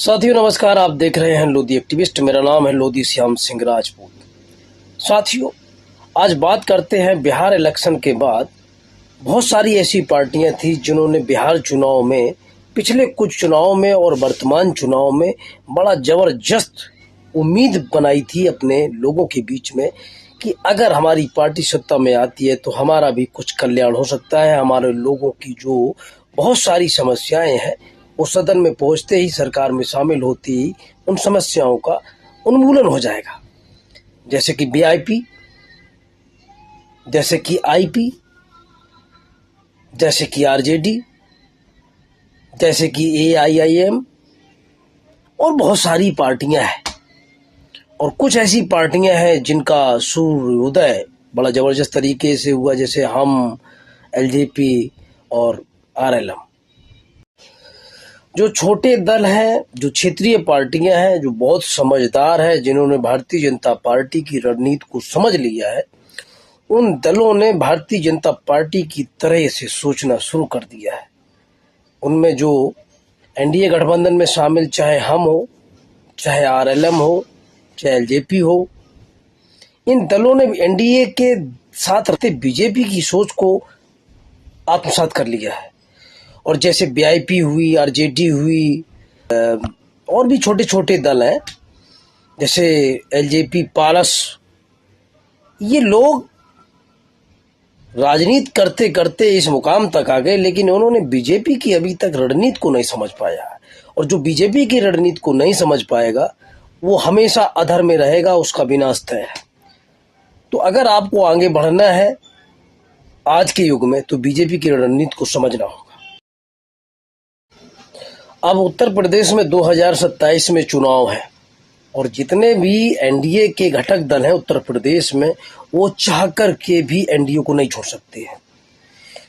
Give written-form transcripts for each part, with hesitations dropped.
साथियों नमस्कार। आप देख रहे हैं लोधी एक्टिविस्ट। मेरा नाम है लोधी श्याम सिंह राजपूत। साथियों आज बात करते हैं बिहार इलेक्शन के बाद बहुत सारी ऐसी पार्टियां थी जिन्होंने बिहार चुनाव में, पिछले कुछ चुनाव में और वर्तमान चुनाव में बड़ा जबरदस्त उम्मीद बनाई थी अपने लोगों के बीच में कि अगर हमारी पार्टी सत्ता में आती है तो हमारा भी कुछ कल्याण हो सकता है। हमारे लोगों की जो बहुत सारी समस्याएं हैं वो सदन में पहुंचते ही, सरकार में शामिल होती ही उन समस्याओं का उन्मूलन हो जाएगा। जैसे कि बीआईपी, जैसे कि आईपी, जैसे कि आरजेडी, जैसे कि एआईआईएम और बहुत सारी पार्टियां हैं। और कुछ ऐसी पार्टियां हैं जिनका सूर्योदय बड़ा जबरदस्त तरीके से हुआ, जैसे हम, एलजेपी और आरएलएम। जो छोटे दल हैं, जो क्षेत्रीय पार्टियां हैं, जो बहुत समझदार हैं, जिन्होंने भारतीय जनता पार्टी की रणनीति को समझ लिया है, उन दलों ने भारतीय जनता पार्टी की तरह से सोचना शुरू कर दिया है। उनमें जो एनडीए गठबंधन में शामिल, चाहे हम हो, चाहे आरएलएम हो, चाहे एलजेपी हो, इन दलों ने एनडीए के साथ रहते बीजेपी की सोच को आत्मसात कर लिया है। और जैसे बीआईपी हुई, आरजेडी हुई, और भी छोटे छोटे दल हैं जैसे एलजेपी, पारस, ये लोग राजनीति करते करते इस मुकाम तक आ गए, लेकिन उन्होंने बीजेपी की अभी तक रणनीति को नहीं समझ पाया। और जो बीजेपी की रणनीति को नहीं समझ पाएगा वो हमेशा अधर में रहेगा, उसका विनाश तय है। तो अगर आपको आगे बढ़ना है आज के युग में तो बीजेपी की रणनीति को समझना होगा। अब उत्तर प्रदेश में 2027 में चुनाव है और जितने भी एनडीए के घटक दल हैं उत्तर प्रदेश में, वो चाह कर के भी एनडीए को नहीं छोड़ सकते हैं,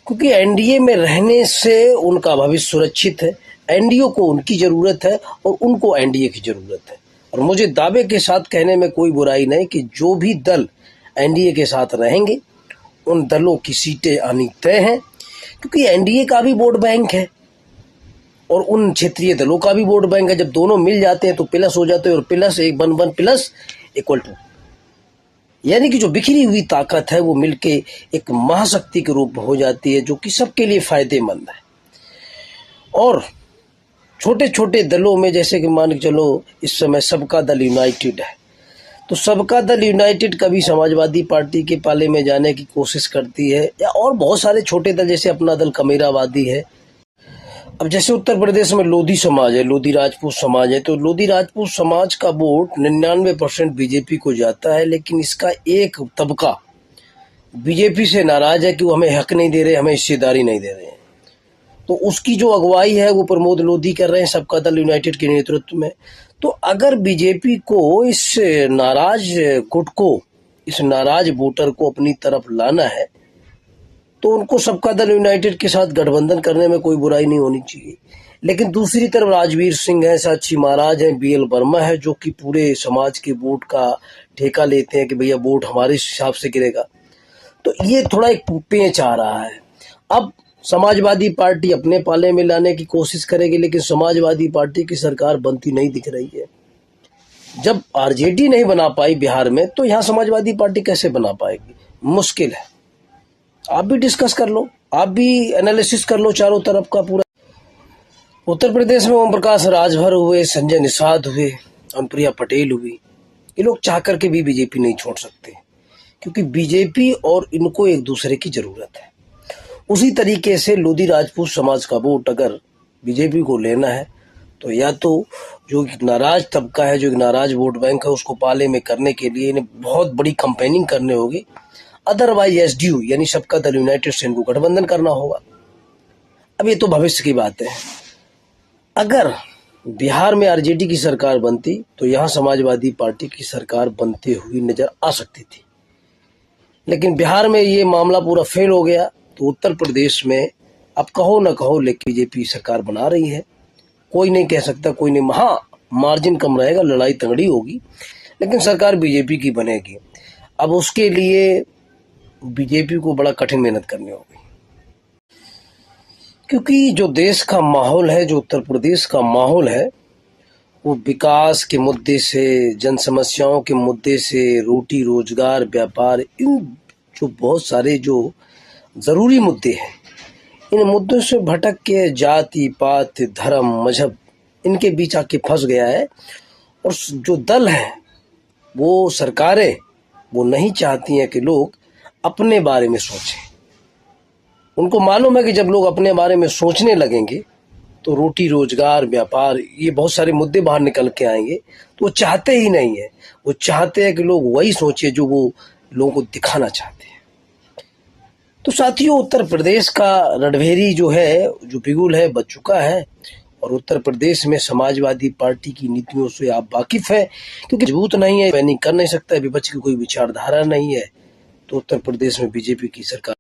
क्योंकि एनडीए में रहने से उनका भविष्य सुरक्षित है। एनडीए को उनकी जरूरत है और उनको एनडीए की जरूरत है। और मुझे दावे के साथ कहने में कोई बुराई नहीं कि जो भी दल एनडीए के साथ रहेंगे उन दलों की सीटें आनी तय हैं, क्योंकि एनडीए का भी वोट बैंक है और उन क्षेत्रीय दलों का भी वोट बैंक है। जब दोनों मिल जाते हैं तो प्लस हो जाते हैं, और प्लस एक वन प्लस इक्वल टू, यानी कि जो बिखरी हुई ताकत है वो मिलके एक महाशक्ति के रूप में हो जाती है, जो कि सबके लिए फायदेमंद है। और छोटे छोटे दलों में, जैसे कि मान के चलो इस समय सबका दल यूनाइटेड है, तो सबका दल यूनाइटेड कभी समाजवादी पार्टी के पाले में जाने की कोशिश करती है, या और बहुत सारे छोटे दल, जैसे अपना दल कमेरावादी है। अब जैसे उत्तर प्रदेश में लोधी समाज है, लोधी राजपूत समाज है, तो लोधी राजपूत समाज का वोट 99% बीजेपी को जाता है, लेकिन इसका एक तबका बीजेपी से नाराज है कि वो हमें हक नहीं दे रहे, हमें हिस्सेदारी नहीं दे रहे हैं। तो उसकी जो अगुवाई है वो प्रमोद लोधी कर रहे हैं सबका दल यूनाइटेड के नेतृत्व में। तो अगर बीजेपी को इस नाराज गुट को, इस नाराज वोटर को अपनी तरफ लाना है तो उनको सबका दल यूनाइटेड के साथ गठबंधन करने में कोई बुराई नहीं होनी चाहिए। लेकिन दूसरी तरफ राजवीर सिंह है, साक्षी महाराज है, बीएल वर्मा है, जो कि पूरे समाज के वोट का ठेका लेते हैं कि भैया वोट हमारे हिसाब से गिरेगा। तो ये थोड़ा एक पेंच आ रहा है। अब समाजवादी पार्टी अपने पाले में लाने की कोशिश करेगी, लेकिन समाजवादी पार्टी की सरकार बनती नहीं दिख रही है। जब आरजेडी नहीं बना पाई बिहार में, तो यहाँ समाजवादी पार्टी कैसे बना पाएगी? मुश्किल है। आप भी डिस्कस कर लो, आप भी एनालिसिस कर लो चारों तरफ का पूरा। उत्तर प्रदेश में ओम प्रकाश राजभर हुए, संजय निषाद हुए, अनुप्रिया पटेल हुई, ये लोग चाह करके भी बीजेपी नहीं छोड़ सकते, क्योंकि बीजेपी और इनको एक दूसरे की जरूरत है। उसी तरीके से लोधी राजपूत समाज का वोट अगर बीजेपी को लेना है तो या तो जो नाराज तबका है, जो नाराज वोट बैंक है, उसको पाले में करने के लिए इन्हें बहुत बड़ी कंपेनिंग करनी होगी। अदरवाइज एसडीयू यानी सबका दल यूनाइटेड से इनको गठबंधन करना होगा। अब ये तो भविष्य की बात है। अगर बिहार में आरजेडी की सरकार बनती तो यहाँ समाजवादी पार्टी की सरकार बनते हुई नजर आ सकती थी, लेकिन बिहार में ये मामला पूरा फेल हो गया। तो उत्तर प्रदेश में अब कहो न कहो लेकिन बीजेपी सरकार बना रही है। कोई नहीं कह सकता, कोई नहीं, हाँ मार्जिन कम रहेगा, लड़ाई तगड़ी होगी, लेकिन सरकार बीजेपी की बनेगी। अब उसके लिए बीजेपी को बड़ा कठिन मेहनत करनी होगी, क्योंकि जो देश का माहौल है, जो उत्तर प्रदेश का माहौल है, वो विकास के मुद्दे से, जन समस्याओं के मुद्दे से, रोटी रोजगार, व्यापार, इन जो बहुत सारे जो ज़रूरी मुद्दे हैं, इन मुद्दों से भटक के जाति पात धर्म मजहब इनके बीच आके फंस गया है। और जो दल हैं, वो सरकारें, वो नहीं चाहती हैं कि लोग अपने बारे में सोचें। उनको मालूम है कि जब लोग अपने बारे में सोचने लगेंगे तो रोटी रोजगार व्यापार ये बहुत सारे मुद्दे बाहर निकल के आएंगे। तो वो चाहते ही नहीं है, वो चाहते हैं कि लोग वही सोचे जो वो लोगों को दिखाना चाहते हैं। तो साथियों, उत्तर प्रदेश का रणभेरी जो है, जो बिगुल है, बच चुका है। और उत्तर प्रदेश में समाजवादी पार्टी की नीतियों से आप वाकिफ हैं, क्योंकि मजबूत नहीं है, नहीं कर नहीं सकता, विपक्ष की कोई विचारधारा नहीं है। तो उत्तर प्रदेश में बीजेपी की सरकार